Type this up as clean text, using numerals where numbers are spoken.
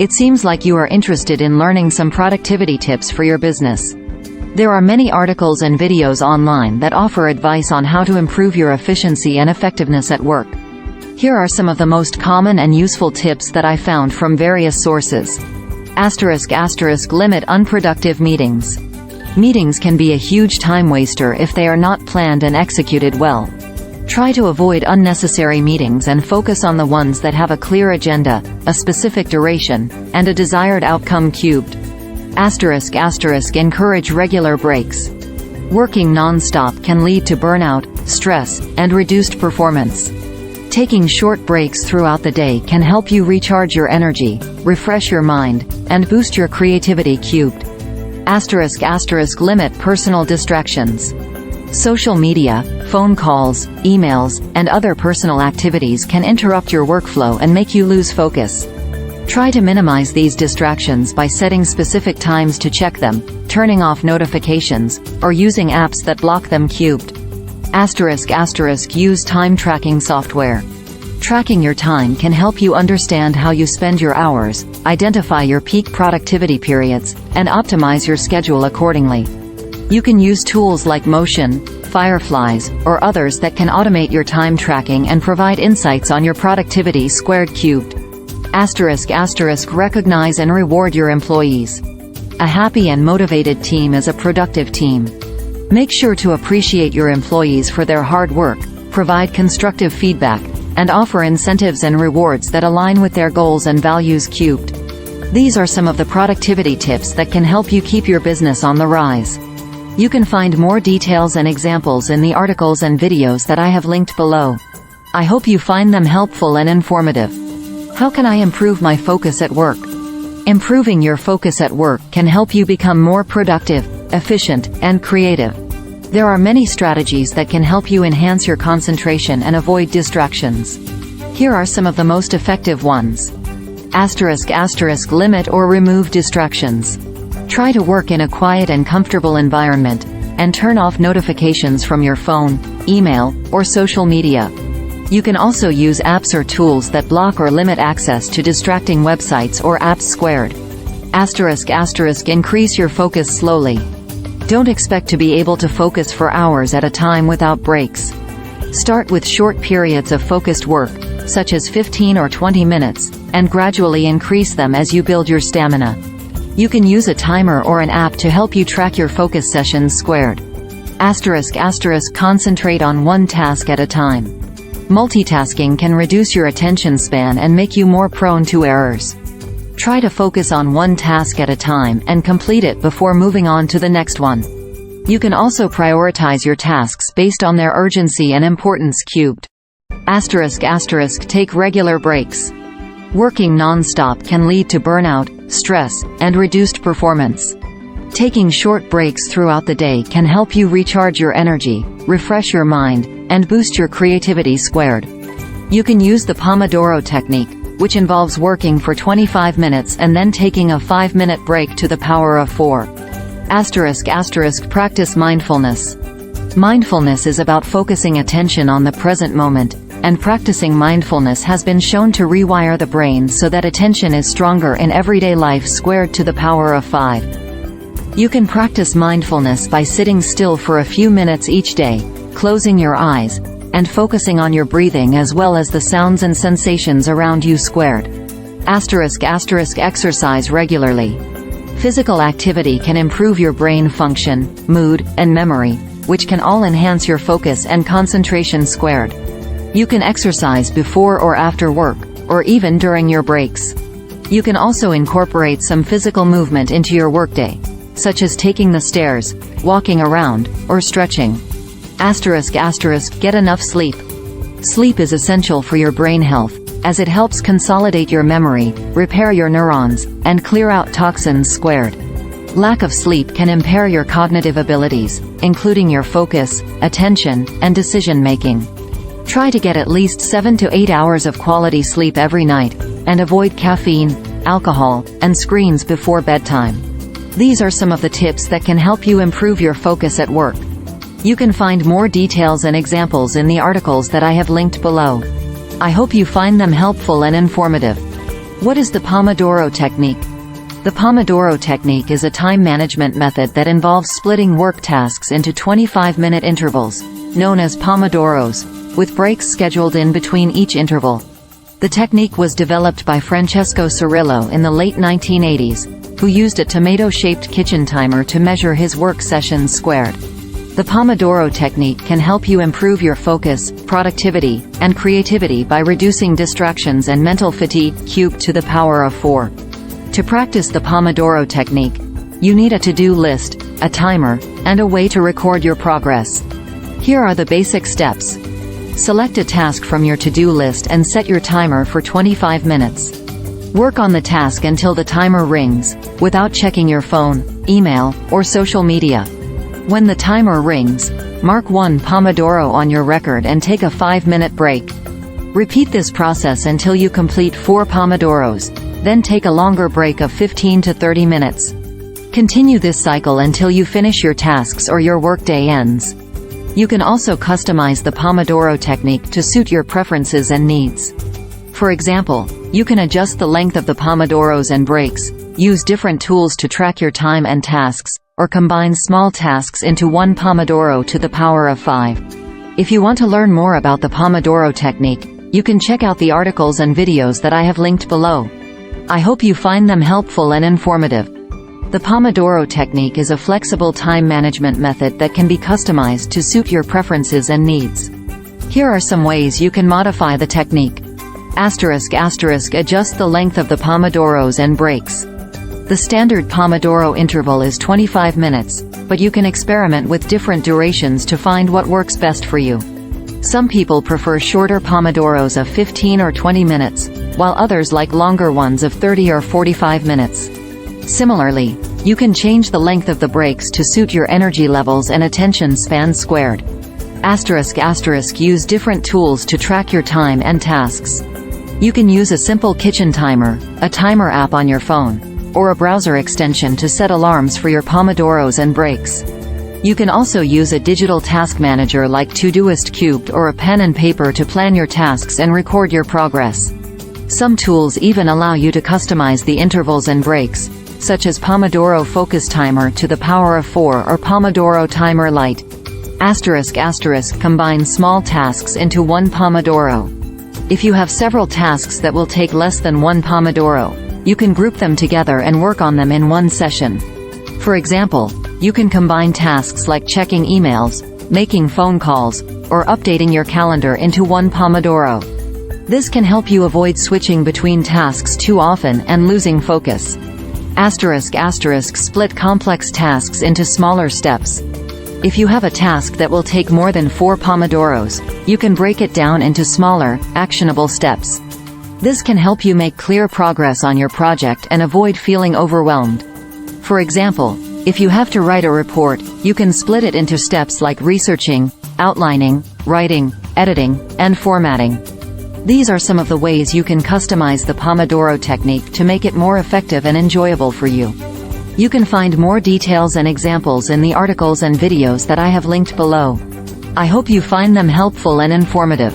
It seems like you are interested in learning some productivity tips for your business. There are many articles and videos online that offer advice on how to improve your efficiency and effectiveness at work. Here are some of the most common and useful tips that I found from various sources. Limit unproductive meetings. Meetings can be a huge time waster if they are not planned and executed well. Try to avoid unnecessary meetings and focus on the ones that have a clear agenda, a specific duration, and a desired outcome. Encourage regular breaks. Working non-stop can lead to burnout, stress, and reduced performance. Taking short breaks throughout the day can help you recharge your energy, refresh your mind, and boost your creativity. Limit personal distractions. Social media, phone calls, emails, and other personal activities can interrupt your workflow and make you lose focus. Try to minimize these distractions by setting specific times to check them, turning off notifications, or using apps that block them. Use time tracking software. Tracking your time can help you understand how you spend your hours, identify your peak productivity periods, and optimize your schedule accordingly. You can use tools like Motion, Fireflies, or others that can automate your time tracking and provide insights on your productivity. Recognize and reward your employees. A happy and motivated team is a productive team. Make sure to appreciate your employees for their hard work, provide constructive feedback, and offer incentives and rewards that align with their goals and values. These are some of the productivity tips that can help you keep your business on the rise. You can find more details and examples in the articles and videos that I have linked below. I hope you find them helpful and informative. How can I improve my focus at work? Improving your focus at work can help you become more productive, efficient, and creative. There are many strategies that can help you enhance your concentration and avoid distractions. Here are some of the most effective ones. Limit or remove distractions. Try to work in a quiet and comfortable environment, and turn off notifications from your phone, email, or social media. You can also use apps or tools that block or limit access to distracting websites or apps. Increase your focus slowly. Don't expect to be able to focus for hours at a time without breaks. Start with short periods of focused work, such as 15 or 20 minutes, and gradually increase them as you build your stamina. You can use a timer or an app to help you track your focus sessions. Concentrate on one task at a time. Multitasking can reduce your attention span and make you more prone to errors. Try to focus on one task at a time and complete it before moving on to the next one. You can also prioritize your tasks based on their urgency and importance. Take regular breaks. Working non-stop can lead to burnout, stress, and reduced performance. Taking short breaks throughout the day can help you recharge your energy, refresh your mind, and boost your creativity. You can use the Pomodoro technique, which involves working for 25 minutes and then taking a 5-minute break to the power of 4. Practice mindfulness. Mindfulness is about focusing attention on the present moment, and practicing mindfulness has been shown to rewire the brain so that attention is stronger in everyday life. To the power of 5. You can practice mindfulness by sitting still for a few minutes each day, closing your eyes, and focusing on your breathing as well as the sounds and sensations around you. Exercise regularly. Physical activity can improve your brain function, mood, and memory, which can all enhance your focus and concentration. You can exercise before or after work, or even during your breaks. You can also incorporate some physical movement into your workday, such as taking the stairs, walking around, or stretching. Get enough sleep. Sleep is essential for your brain health, as it helps consolidate your memory, repair your neurons, and clear out toxins. Lack of sleep can impair your cognitive abilities, including your focus, attention, and decision-making. Try to get at least 7 to 8 hours of quality sleep every night, and avoid caffeine, alcohol, and screens before bedtime. These are some of the tips that can help you improve your focus at work. You can find more details and examples in the articles that I have linked below. I hope you find them helpful and informative. What is the Pomodoro technique? The Pomodoro technique is a time management method that involves splitting work tasks into 25-minute intervals, known as Pomodoros, with breaks scheduled in between each interval. The technique was developed by Francesco Cirillo in the late 1980s, who used a tomato-shaped kitchen timer to measure his work sessions squared. The Pomodoro technique can help you improve your focus, productivity, and creativity by reducing distractions and mental fatigue, cubed to the power of 4. To practice the Pomodoro technique, you need a to-do list, a timer, and a way to record your progress. Here are the basic steps. Select a task from your to-do list and set your timer for 25 minutes. Work on the task until the timer rings, without checking your phone, email, or social media. When the timer rings, mark 1 Pomodoro on your record and take a 5-minute break. Repeat this process until you complete 4 Pomodoros, then take a longer break of 15 to 30 minutes. Continue this cycle until you finish your tasks or your workday ends. You can also customize the Pomodoro technique to suit your preferences and needs. For example, you can adjust the length of the Pomodoros and breaks, use different tools to track your time and tasks, or combine small tasks into 1 Pomodoro to the power of 5. If you want to learn more about the Pomodoro technique, you can check out the articles and videos that I have linked below. I hope you find them helpful and informative. The Pomodoro technique is a flexible time management method that can be customized to suit your preferences and needs. Here are some ways you can modify the technique. ***, adjust the length of the Pomodoros and breaks. The standard Pomodoro interval is 25 minutes, but you can experiment with different durations to find what works best for you. Some people prefer shorter Pomodoros of 15 or 20 minutes, while others like longer ones of 30 or 45 minutes. Similarly, you can change the length of the breaks to suit your energy levels and attention span squared. ***, use different tools to track your time and tasks. You can use a simple kitchen timer, a timer app on your phone, or a browser extension to set alarms for your Pomodoros and breaks. You can also use a digital task manager like Todoist Cubed or a pen and paper to plan your tasks and record your progress. Some tools even allow you to customize the intervals and breaks, such as Pomodoro Focus Timer to the power of 4 or Pomodoro Timer Lite. ***, combine small tasks into 1 Pomodoro. If you have several tasks that will take less than 1 Pomodoro, you can group them together and work on them in one session. For example, you can combine tasks like checking emails, making phone calls, or updating your calendar into 1 Pomodoro. This can help you avoid switching between tasks too often and losing focus. ***, split complex tasks into smaller steps. If you have a task that will take more than 4 Pomodoros, you can break it down into smaller, actionable steps. This can help you make clear progress on your project and avoid feeling overwhelmed. For example, if you have to write a report, you can split it into steps like researching, outlining, writing, editing, and formatting. These are some of the ways you can customize the Pomodoro technique to make it more effective and enjoyable for you. You can find more details and examples in the articles and videos that I have linked below. I hope you find them helpful and informative.